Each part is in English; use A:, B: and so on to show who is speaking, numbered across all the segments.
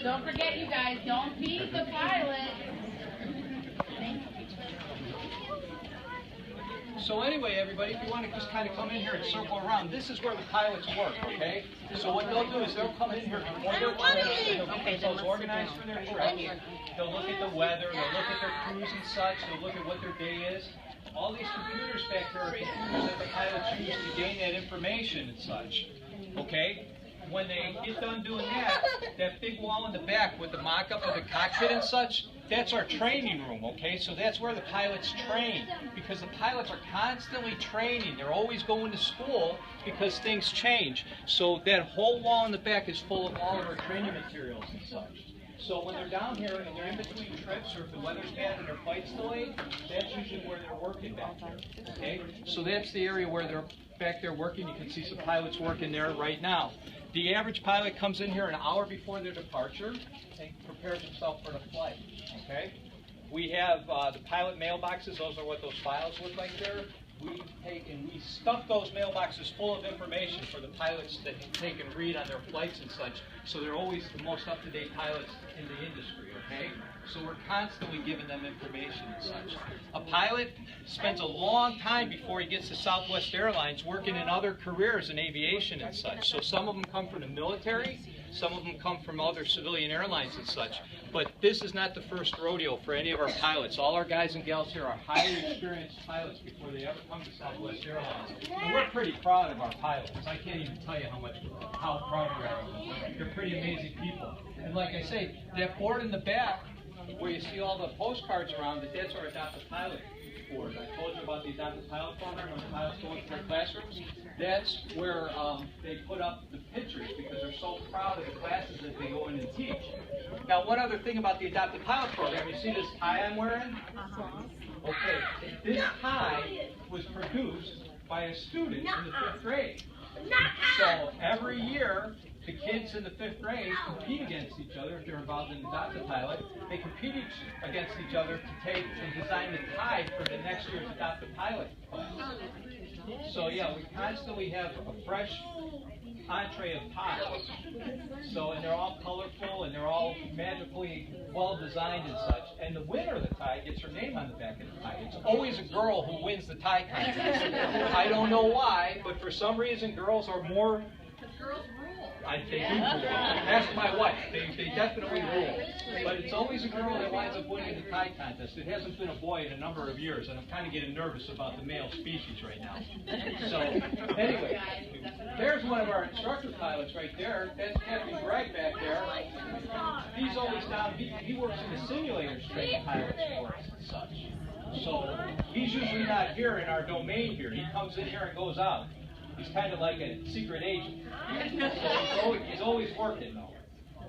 A: Don't forget, you guys, don't beat the pilot.
B: So anyway, everybody, if you want to just kind of come in here and circle around, this is where the pilots work, okay? So what they'll do is they'll come in here before their trips, and they'll get themselves organized for their trip. They'll look at the weather, they'll look at their crews and such, they'll look at what their day is. All these computers back there are computers that the pilots use to gain that information and such, okay? When they get done doing that, that big wall in the back with the mock-up of the cockpit and such, that's our training room, okay? So that's where the pilots train, because the pilots are constantly training. They're always going to school because things change. So that whole wall in the back is full of all of our training materials and such. So when they're down here and they're in between trips, or if the weather's bad and their flight's delayed, that's usually where they're working back there, okay? So that's the area where they're back there working. You can see some pilots working there right now. The average pilot comes in here an hour before their departure and prepares himself for the flight, okay? We have the pilot mailboxes. Those are what those files look like there. We take and we stuff those mailboxes full of information for the pilots to take and read on their flights and such. So they're always the most up-to-date pilots in the industry, okay? So we're constantly giving them information and such. A pilot spends a long time before he gets to Southwest Airlines working in other careers in aviation and such. So some of them come from the military, some of them come from other civilian airlines and such. But this is not the first rodeo for any of our pilots. All our guys and gals here are highly experienced pilots before they ever come to Southwest Airlines. And we're pretty proud of our pilots. I can't even tell you how proud we are of them. They're pretty amazing people. And like I say, that board in the back, where you see all the postcards around it, that's our adopted pilot board. I told you about the adopted pilot program when the pilots go into their classrooms. That's where they put up the pictures because they're so proud of the classes that they go in and teach. Now, one other thing about the adopted pilot program, you see this tie I'm wearing? Okay, this tie was produced by a student in the 5th grade. So every year, the kids in the 5th grade compete against each other if they're involved in the adopted pilot. They compete against each other to take and design the tie for the next year's adopted pilot class. So yeah, we constantly have a fresh entree of ties. So, and they're all colorful and they're all magically well designed and such. And the winner of the tie gets her name on the back of the tie. It's always a girl who wins the tie contest. I don't know why, but for some reason girls are more.
A: Girls rule.
B: I think they do rule. Ask my wife. They definitely rule. But it's always a girl that winds up winning the tie contest. It hasn't been a boy in a number of years, and I'm kind of getting nervous about the male species right now. So, anyway, there's one of our instructor pilots right there. That's Captain Greg back there. He's always down. He works in the simulators training pilots for us and such. So, he's usually not here in our domain here. He comes in here and goes out. He's kind of like a secret agent. So he's always working though.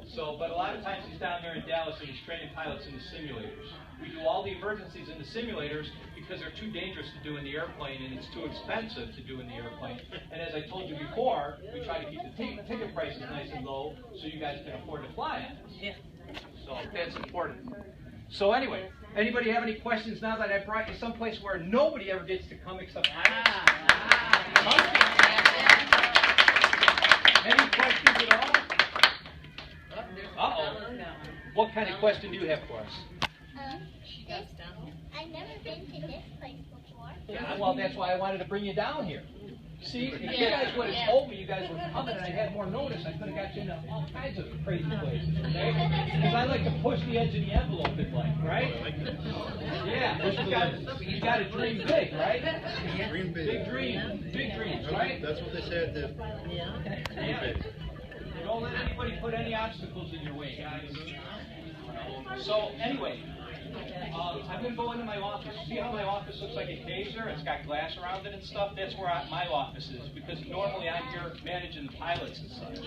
B: So, but a lot of times he's down there in Dallas and he's training pilots in the simulators. We do all the emergencies in the simulators because they're too dangerous to do in the airplane and it's too expensive to do in the airplane. And as I told you before, we try to keep the ticket prices nice and low so you guys can afford to fly on us. Yeah. So that's important. So anyway, anybody have any questions now that I brought you someplace where nobody ever gets to come except Any questions at all? Uh-oh. What kind of question do you have for us?
C: I've never been to this place before.
B: Yeah, well, that's why I wanted to bring you down here. See, if you guys would have told me you guys were coming and I had more notice, I could have got you into all kinds of crazy places, okay? Because I like to push the edge of the envelope in life, right? Yeah, you got to dream big, right?
D: Dream big.
B: Big dreams, right?
D: That's what they said.
B: Yeah. Don't let anybody put any obstacles in your way, guys. So, anyway, I'm going to go into my office. See how my office looks like a cage there? It's got glass around it and stuff. That's where my office is, because normally I'm here managing the pilots and such.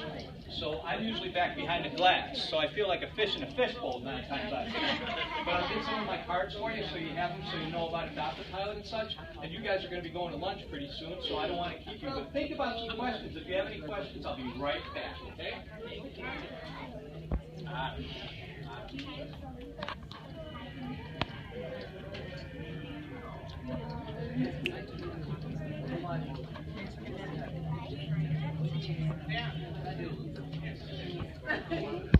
B: So I'm usually back behind the glass. So I feel like a fish in a fishbowl 9 times out of 10. But I'll get some of my cards for you so you have them so you know about adopted pilot and such. And you guys are going to be going to lunch pretty soon, so I don't want to keep you. But think about some questions. If you have any questions, I'll be right back, okay?